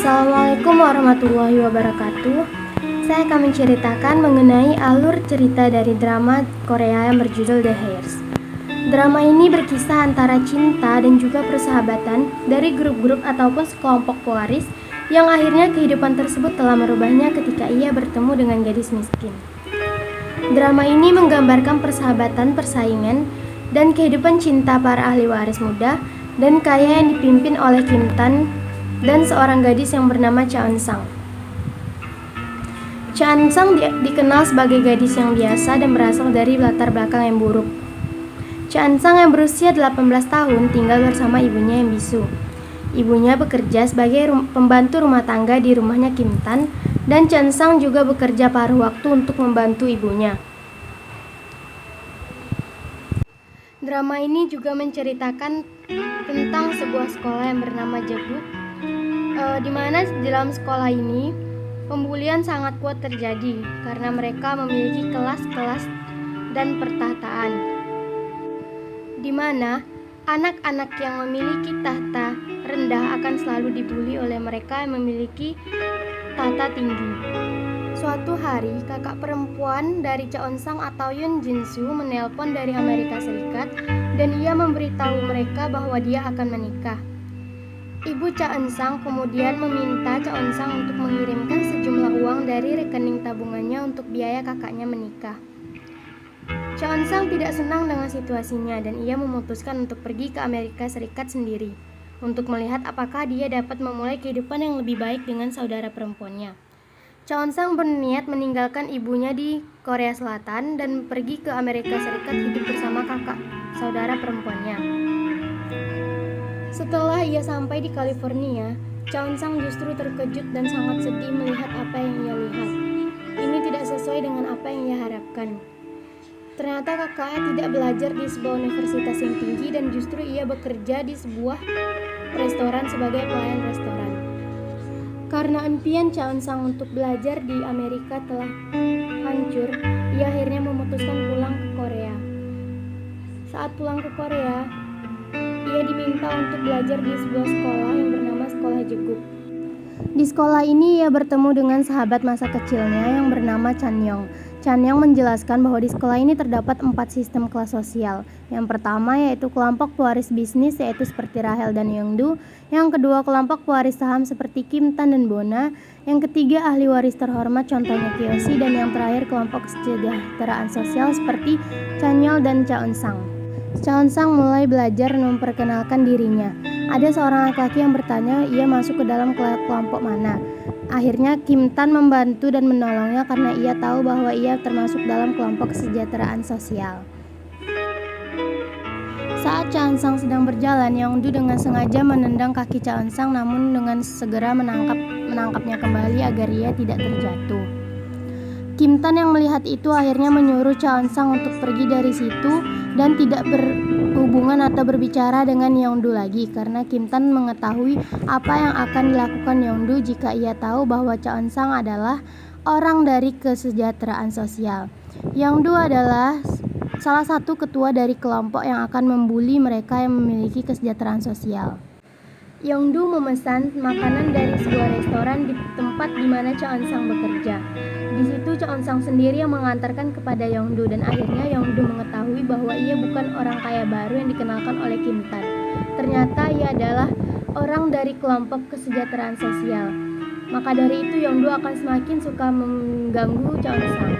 Assalamualaikum warahmatullahi wabarakatuh. Saya akan menceritakan mengenai alur cerita dari drama Korea yang berjudul The Heirs. Drama ini berkisah antara cinta dan juga persahabatan dari grup-grup ataupun sekelompok pewaris yang akhirnya kehidupan tersebut telah merubahnya ketika ia bertemu dengan gadis miskin. Drama ini menggambarkan persahabatan, persaingan, dan kehidupan cinta para ahli waris muda dan kaya yang dipimpin oleh Kim Tan dan seorang gadis yang bernama Cha Eun-sang. Cha Eun-sang dikenal sebagai gadis yang biasa dan berasal dari latar belakang yang buruk. Cha Eun-sang yang berusia 18 tahun tinggal bersama ibunya yang bisu. Ibunya bekerja sebagai pembantu rumah tangga di rumahnya Kim Tan, dan Cha Eun-sang juga bekerja paruh waktu untuk membantu ibunya. Drama ini juga menceritakan tentang sebuah sekolah yang bernama Jebu, di mana dalam sekolah ini pembulian sangat kuat terjadi karena mereka memiliki kelas-kelas dan pertahtaan, di mana anak-anak yang memiliki tahta rendah akan selalu dibuli oleh mereka yang memiliki tahta tinggi. Suatu hari, kakak perempuan dari Cha Eun-sang atau Yoon Jin-soo menelpon dari Amerika Serikat dan ia memberitahu mereka bahwa dia akan menikah. Ibu Cha Eun-sang kemudian meminta Cha Eun-sang untuk mengirimkan sejumlah uang dari rekening tabungannya untuk biaya kakaknya menikah. Cha Eun-sang tidak senang dengan situasinya dan ia memutuskan untuk pergi ke Amerika Serikat sendiri untuk melihat apakah dia dapat memulai kehidupan yang lebih baik dengan saudara perempuannya. Cha Eun-sang berniat meninggalkan ibunya di Korea Selatan dan pergi ke Amerika Serikat hidup bersama kakak saudara perempuannya. Setelah ia sampai di California, Cha Eun-sang justru terkejut dan sangat sedih melihat apa yang ia lihat. Ini tidak sesuai dengan apa yang ia harapkan. Ternyata kakaknya tidak belajar di sebuah universitas yang tinggi dan justru ia bekerja di sebuah restoran sebagai pelayan restoran. Karena impian Cha Eun-sang untuk belajar di Amerika telah hancur, ia akhirnya memutuskan pulang ke Korea. Saat pulang ke Korea, ia diminta untuk belajar di sebuah sekolah yang bernama Sekolah Jegup. Di sekolah ini ia bertemu dengan sahabat masa kecilnya yang bernama Chanyeong. Chanyeong menjelaskan bahwa di sekolah ini terdapat 4 sistem kelas sosial. Yang pertama yaitu kelompok pewaris bisnis yaitu seperti Rahel dan Yeongdu. Yang kedua kelompok pewaris saham seperti Kim Tan dan Bona. Yang ketiga ahli waris terhormat contohnya Kyoshi. Dan yang terakhir kelompok kesejahteraan sosial seperti Chanyeol dan Cha Eun-sang. Cha Eun-sang mulai belajar memperkenalkan dirinya. Ada seorang laki-laki yang bertanya ia masuk ke dalam kelompok mana. Akhirnya Kim Tan membantu dan menolongnya karena ia tahu bahwa ia termasuk dalam kelompok kesejahteraan sosial. Saat Cha Eun-sang sedang berjalan, Yeongdu dengan sengaja menendang kaki Cha Eun-sang namun dengan segera menangkapnya kembali agar ia tidak terjatuh. Kim Tan yang melihat itu akhirnya menyuruh Cha Eun-sang untuk pergi dari situ dan tidak berhubungan atau berbicara dengan Yeongdu lagi karena Kim Tan mengetahui apa yang akan dilakukan Yeongdu jika ia tahu bahwa Cha Eun-sang adalah orang dari kesejahteraan sosial. Yeongdu adalah salah satu ketua dari kelompok yang akan membuli mereka yang memiliki kesejahteraan sosial. Yeongdu memesan makanan dari sebuah restoran di tempat di mana Cha Eun-sang bekerja. Di situ Cha Eun-sang sendiri yang mengantarkan kepada Yeongdu dan akhirnya Yeongdu mengetahui bahwa ia bukan orang kaya baru yang dikenalkan oleh Kim Tan. Ternyata ia adalah orang dari kelompok kesejahteraan sosial. Maka dari itu Yeongdu akan semakin suka mengganggu Cha Eun-sang.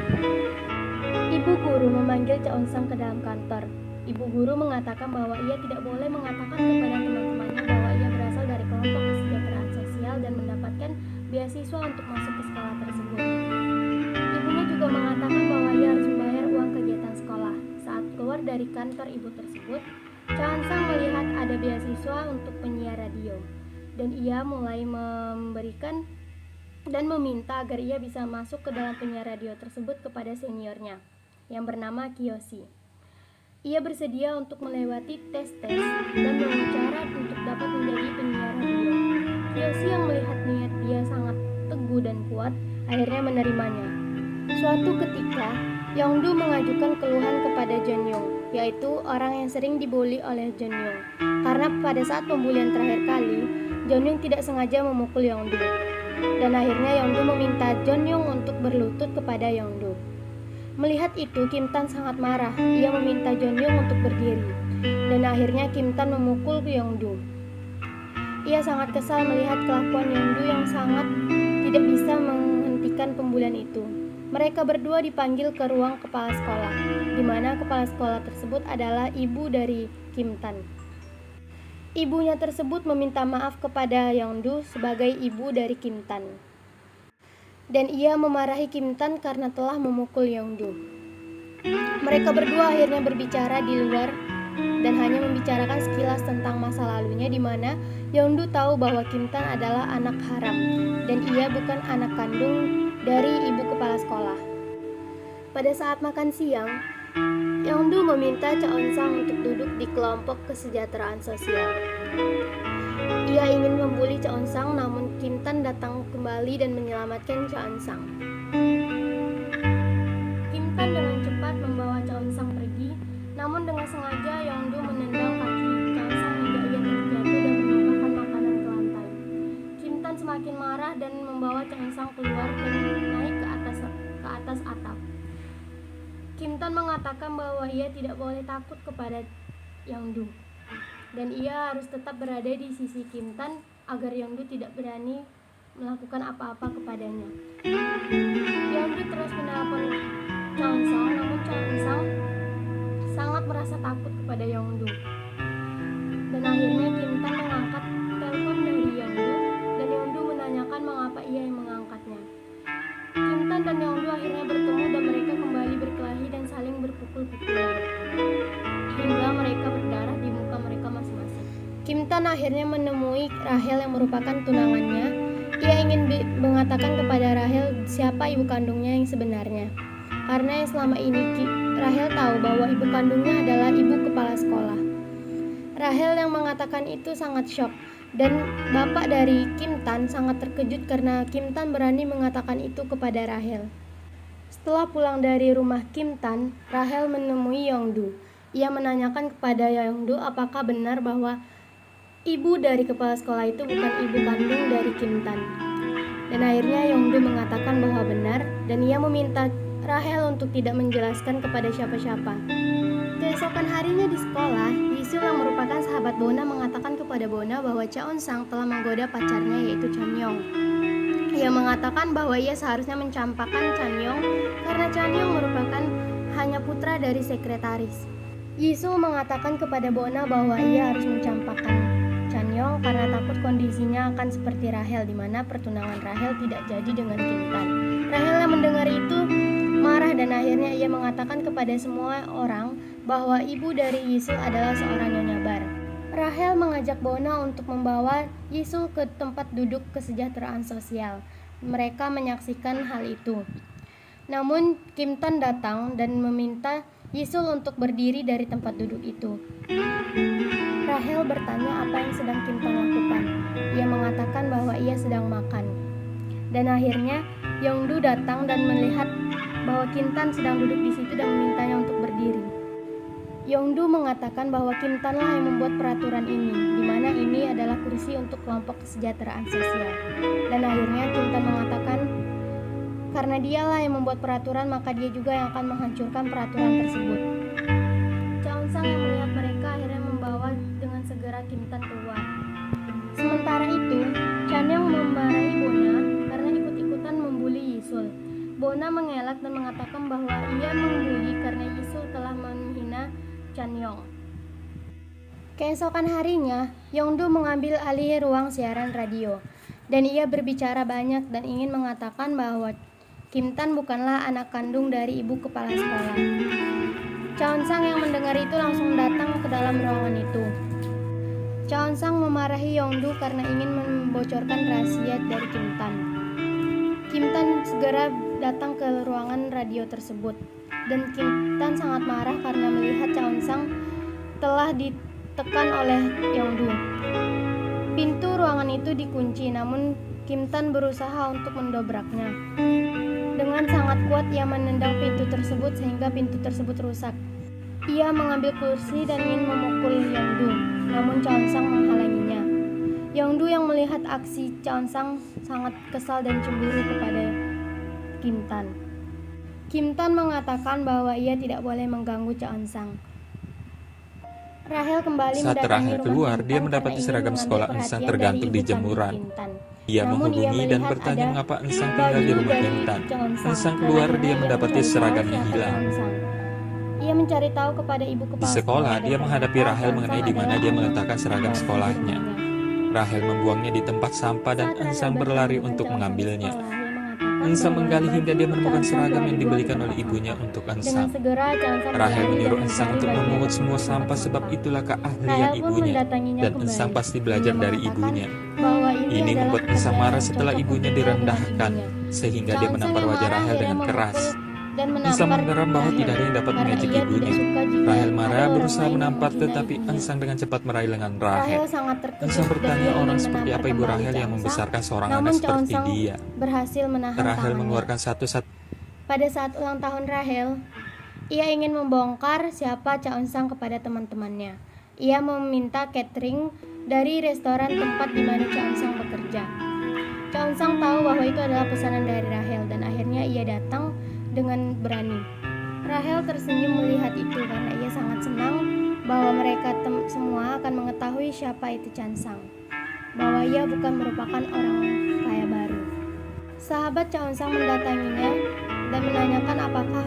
Ibu guru memanggil Cha Eun-sang ke dalam kantor. Ibu guru mengatakan bahwa ia tidak boleh mengatakan kepada teman-temannya bahwa ia berasal dari kelompok kesejahteraan sosial dan mendapatkan beasiswa untuk masuk ke sekolah tersebut. Ibunya juga mengatakan bahwa ia harus membayar uang kegiatan sekolah. Saat keluar dari kantor ibu tersebut, Cha Eun-sang melihat ada beasiswa untuk penyiar radio dan ia mulai memberikan dan meminta agar ia bisa masuk ke dalam penyiar radio tersebut kepada seniornya yang bernama Kyoshi. Ia bersedia untuk melewati tes-tes dan wawancara untuk dapat menjadi penyiar radio. Kyoshi yang melihat niat dia sangat teguh dan kuat, akhirnya menerimanya. Suatu ketika, Yeongdu mengajukan keluhan kepada Jeonyoung, yaitu orang yang sering dibully oleh Jeonyoung. Karena pada saat pembulian terakhir kali, Jonyung tidak sengaja memukul Yongdu. Dan akhirnya Yongdu meminta Jonyung untuk berlutut kepada Yongdu. Melihat itu, Kim Tan sangat marah. Ia meminta Jonyung untuk berdiri. Dan akhirnya Kim Tan memukul Yongdu. Ia sangat kesal melihat kelakuan Yongdu yang sangat tidak bisa menghentikan pembulian itu. Mereka berdua dipanggil ke ruang kepala sekolah, di mana kepala sekolah tersebut adalah ibu dari Kim Tan. Ibunya tersebut meminta maaf kepada Yongdu sebagai ibu dari Kim Tan. Dan ia memarahi Kim Tan karena telah memukul Yongdu. Mereka berdua akhirnya berbicara di luar dan hanya membicarakan sekilas tentang masa lalunya, di mana Yongdu tahu bahwa Kim Tan adalah anak haram dan ia bukan anak kandung dari ibu kepala sekolah. Pada saat makan siang, Yongdu meminta Cha On-sang untuk duduk di kelompok kesejahteraan sosial. Ia ingin membuli Cha On-sang, namun Kim Tan datang kembali dan menyelamatkan Cha On-sang. Kim Tan dengan cepat membawa Cha On-sang pergi, namun dengan sengaja Yongdu menendang kaki Cha On-sang hingga ia terjatuh dan menumpahkan makanan ke lantai. Kim Tan semakin marah dan membawa Cha On-sang keluar dan naik ke atas atap. Kim Tan mengatakan bahwa ia tidak boleh takut kepada Yongdu dan ia harus tetap berada di sisi Kim Tan agar Yongdu tidak berani melakukan apa-apa kepadanya. Yongdu terus menelpon Cha On-sang, namun Cha On-sang sangat merasa takut kepada Yongdu. Dan akhirnya Kim Tan mengangkat telepon dari Yongdu dan Yongdu menanyakan mengapa ia yang mengangkatnya. Kim Tan dan Yongdu akhirnya bertemu dan mereka kembali berkelahi dan saling berpukul-pukulan hingga mereka berdarah di muka mereka masing-masing. Kim Tan akhirnya menemui Rahel yang merupakan tunangannya. Ia ingin mengatakan kepada Rahel siapa ibu kandungnya yang sebenarnya, karena yang selama ini Rahel tahu bahwa ibu kandungnya adalah ibu kepala sekolah. Rahel yang mengatakan itu sangat syok. Dan bapak dari Kim Tan sangat terkejut karena Kim Tan berani mengatakan itu kepada Rahel. Setelah pulang dari rumah Kim Tan, Rahel menemui Yongdu. Ia menanyakan kepada Yongdu apakah benar bahwa ibu dari kepala sekolah itu bukan ibu kandung dari Kim Tan. Dan akhirnya Yongdu mengatakan bahwa benar dan ia meminta Rahel untuk tidak menjelaskan kepada siapa-siapa. Keesokan harinya di sekolah, Yisul yang merupakan sahabat Bona mengatakan kepada Bona bahwa Cha On-sang telah menggoda pacarnya yaitu Chanyong. Ia mengatakan bahwa ia seharusnya mencampakkan Chanyong karena Chanyong merupakan hanya putra dari sekretaris. Yisul mengatakan kepada Bona bahwa ia harus mencampakkan Chanyong karena takut kondisinya akan seperti Rahel, di mana pertunangan Rahel tidak jadi dengan Kim Tan. Rahel yang mendengar itu marah dan akhirnya ia mengatakan kepada semua orang bahwa ibu dari Yisul adalah seorang nyonya bar. Rahel mengajak Bona untuk membawa Yisul ke tempat duduk kesejahteraan sosial. Mereka menyaksikan hal itu. Namun Kim Tan datang dan meminta Yisul untuk berdiri dari tempat duduk itu. Rahel bertanya apa yang sedang Kim Tan lakukan. Ia mengatakan bahwa ia sedang makan. Dan akhirnya Yongdu datang dan melihat bahwa Kim Tan sedang duduk di situ dan memintanya untuk berdiri. Yongdu mengatakan bahwa Kim Tan lah yang membuat peraturan ini, di mana ini adalah kursi untuk kelompok kesejahteraan sosial. Dan akhirnya Kim Tan mengatakan karena dialah yang membuat peraturan, maka dia juga yang akan menghancurkan peraturan tersebut. Cha On-sang yang melihat mereka akhirnya membawa dengan segera Kim Tan keluar. Sementara itu, Chanyong memarahi Bona karena ikut-ikutan membuli Yisul. Bona mengelak dan mengatakan bahwa ia membuli karena Yisul telah menghina Chanyong. Keesokan harinya, Yongdu mengambil alih ruang siaran radio dan ia berbicara banyak dan ingin mengatakan bahwa Kim Tan bukanlah anak kandung dari ibu kepala sekolah. Cha On-sang yang mendengar itu langsung datang ke dalam ruangan itu. Cha On-sang memarahi Yongdu karena ingin membocorkan rahasia dari Kim Tan. Kim Tan segera datang ke ruangan radio tersebut dan Kim Tan sangat marah karena melihat Cha On-sang telah ditekan oleh Yongdu. Pintu ruangan itu dikunci, namun Kim Tan berusaha untuk mendobraknya. Dengan sangat kuat ia menendang pintu tersebut sehingga pintu tersebut rusak. Ia mengambil kursi dan ingin memukul Yongdu, namun Cha On-sang menghalanginya. Yongdu yang melihat aksi Cheonsang sangat kesal dan cemburu kepada Kim Tan. Kim Tan mengatakan bahwa ia tidak boleh mengganggu Cheonsang. Rahel kembali Saat mendatangi Rahel rumah keluar, Kim dia Tan mendapati karena ingin seragam mengambil sekolah perhatian Ensang dari tergantung ibu di kandung jemuran. Kim Tan. Ia Namun menghubungi dan melihat bertanya ada mengapa Ensang tinggal di baju rumah dari Kim Tan. Cheonsang, Ensang dan keluar, akhirnya dia ia mendapati mencari tahu seragamnya siapa hilang. Cheonsang. Ia mencari tahu kepada ibu Di kepala sekolah, dia dan menghadapi ternyata Rahel mengenai Cheonsang di mana adalah dia anak meletakkan seragam pembantu di sekolahnya. rumahnya. Rahel membuangnya di tempat sampah dan Saat Rahel Ensang bertemu berlari dengan untuk Cheonsang di mengambilnya. sekolah, ia mengatakan Ensang bahwa menggali hingga baju dia menemukan Cheonsang seragam telah yang dibuang di dibelikan oleh tempat ibunya sampah. untuk Dengan Ensang. segera Cheonsang Rahel berlari menyuruh dan Ensang mencari untuk baju memungut tersebut semua di tempat sampah sebab sampah. itulah keahlian Rahel pun ibunya, mendatanginya dan kembali. Ensang pasti Ia belajar dari mengatakan ibunya. bahwa ini Ini adalah membuat Ensang pekerjaan marah yang setelah cocok ibunya untuknya dan direndahkan, ibunya. sehingga dia Cheonsang menampar yang wajah marah Rahel akhirnya dengan memukul keras. dan Ensang menampar menggeram bahwa Rahel tidak ada yang dapat karena mengejek ia ibunya. tidak suka jika Rahel ada marah, orang berusaha lain yang menampar, menghina tetapi ibunya. Ensang dengan cepat meraih lengan Rahel. Rahel sangat terkejut Ensang dan bertanya ia orang ingin seperti menampar apa ibu kembali Rahel yang Cheonsang, membesarkan seorang namun anak seperti Cheonsang dia. berhasil menahan Rahel tangannya. mengeluarkan satu-satu Pada saat ulang tahun Rahel, ia ingin membongkar siapa Cheonsang kepada teman-temannya. Ia meminta catering dari restoran tempat di mana Cheonsang bekerja. Cheonsang tahu bahwa itu adalah pesanan dari Rahel dan akhirnya ia datang dengan berani. Rahel tersenyum melihat itu karena ia sangat senang bahwa mereka semua akan mengetahui siapa itu Cheonsang, bahwa ia bukan merupakan orang kaya baru. Sahabat Cheonsang mendatanginya dan menanyakan apakah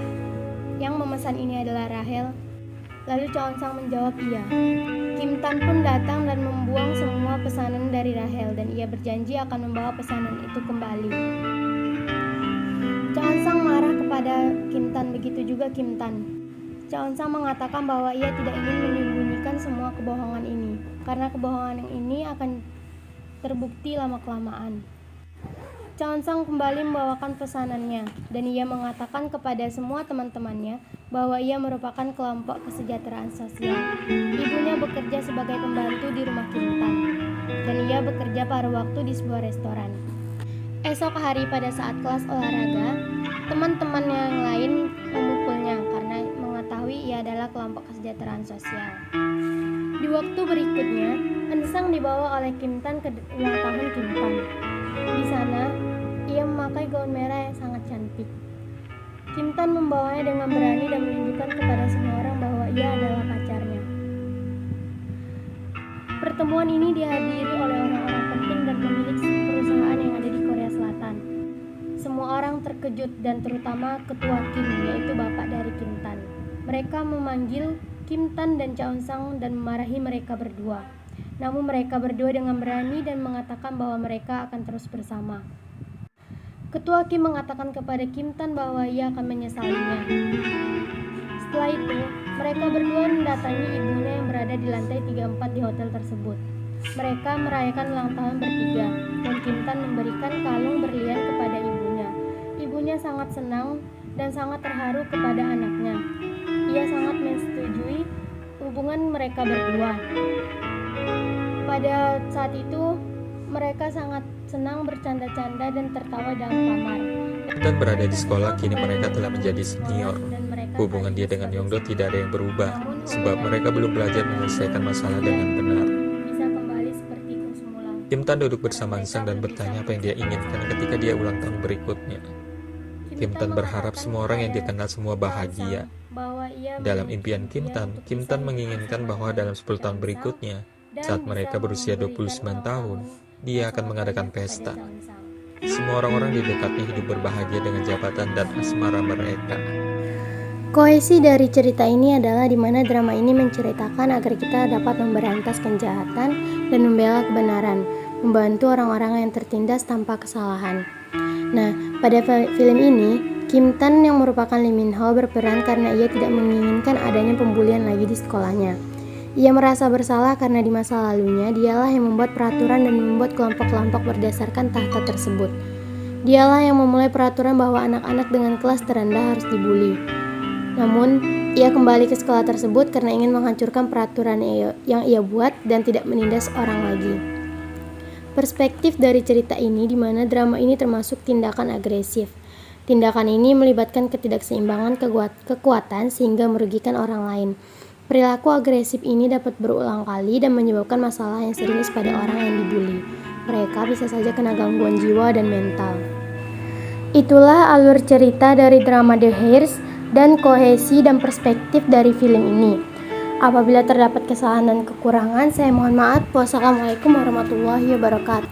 yang memesan ini adalah Rahel. Lalu Cheonsang menjawab iya. Kim Tan pun datang dan membuang semua pesanan dari Rahel dan ia berjanji akan membawa pesanan itu kembali. Cheonsang marah kepada Kim Tan, begitu juga Kim Tan. Cheonsang mengatakan bahwa ia tidak ingin menyembunyikan semua kebohongan ini, karena kebohongan yang ini akan terbukti lama-kelamaan. Cheonsang kembali membawakan pesanannya, dan ia mengatakan kepada semua teman-temannya bahwa ia merupakan kelompok kesejahteraan sosial. Ibunya bekerja sebagai pembantu di rumah Kim Tan, dan ia bekerja pada waktu di sebuah restoran. Esok hari pada saat kelas olahraga, teman-teman yang lain memukulnya karena mengetahui ia adalah kelompok kesejahteraan sosial. Di waktu berikutnya, Ensang dibawa oleh Kim Tan ke ulang tahun Kim Tan. Di sana, ia memakai gaun merah yang sangat cantik. Kim Tan membawanya dengan berani dan menunjukkan kepada semua orang bahwa ia adalah pacarnya. Pertemuan ini dihadiri oleh orang-orang penting dan pemilik perusahaan yang ada di Korea Selatan. Semua orang terkejut dan terutama ketua Kim, yaitu bapak dari Kim Tan. Mereka memanggil Kim Tan dan Cheonsang dan memarahi mereka berdua. Namun mereka berdua dengan berani dan mengatakan bahwa mereka akan terus bersama. Ketua Kim mengatakan kepada Kim Tan bahwa ia akan menyesalinya. Setelah itu, mereka berdua mendatangi ibunya yang berada di lantai 34 di hotel tersebut. Mereka merayakan ulang tahun bertiga, dan Kim Tan memberikan kalung berlian kepada ibunya. Ibunya sangat senang dan sangat terharu kepada anaknya. Ia sangat menyetujui hubungan mereka berdua. Pada saat itu, mereka sangat senang bercanda-canda dan tertawa dalam kamar. dan berada di sekolah, kini mereka telah menjadi senior. Hubungan dia dengan Yongdo tidak ada yang berubah, sebab mereka belum belajar menyelesaikan masalah dengan benar. Bisa kembali seperti semula. Kim Tan duduk bersama Ensang dan bertanya apa yang dia inginkan ketika dia ulang tahun berikutnya. Kim Tan berharap semua orang yang dia kenal semua bahagia. Dalam impian Kim Tan menginginkan bahwa dalam 10 tahun berikutnya, saat mereka berusia 29 tahun, dia akan mengadakan pesta. Semua orang-orang di dekatnya hidup berbahagia dengan jabatan dan asmara mereka. Kohesi dari cerita ini adalah di mana drama ini menceritakan agar kita dapat memberantas kejahatan dan membela kebenaran, membantu orang-orang yang tertindas tanpa kesalahan. Nah, pada film ini, Kim Tan yang merupakan Lee Min Ho berperan karena ia tidak menginginkan adanya pembulian lagi di sekolahnya. Ia merasa bersalah karena di masa lalunya dialah yang membuat peraturan dan membuat kelompok-kelompok berdasarkan tahta tersebut. Dialah yang memulai peraturan bahwa anak-anak dengan kelas terendah harus dibully. Namun, ia kembali ke sekolah tersebut karena ingin menghancurkan peraturan yang ia buat dan tidak menindas orang lagi. Perspektif dari cerita ini di mana drama ini termasuk tindakan agresif. Tindakan ini melibatkan ketidakseimbangan kekuatan sehingga merugikan orang lain. Perilaku agresif ini dapat berulang kali dan menyebabkan masalah yang serius pada orang yang dibully. Mereka bisa saja kena gangguan jiwa dan mental. Itulah alur cerita dari drama The Heirs dan kohesi dan perspektif dari film ini. Apabila terdapat kesalahan dan kekurangan, saya mohon maaf. Wassalamualaikum warahmatullahi wabarakatuh.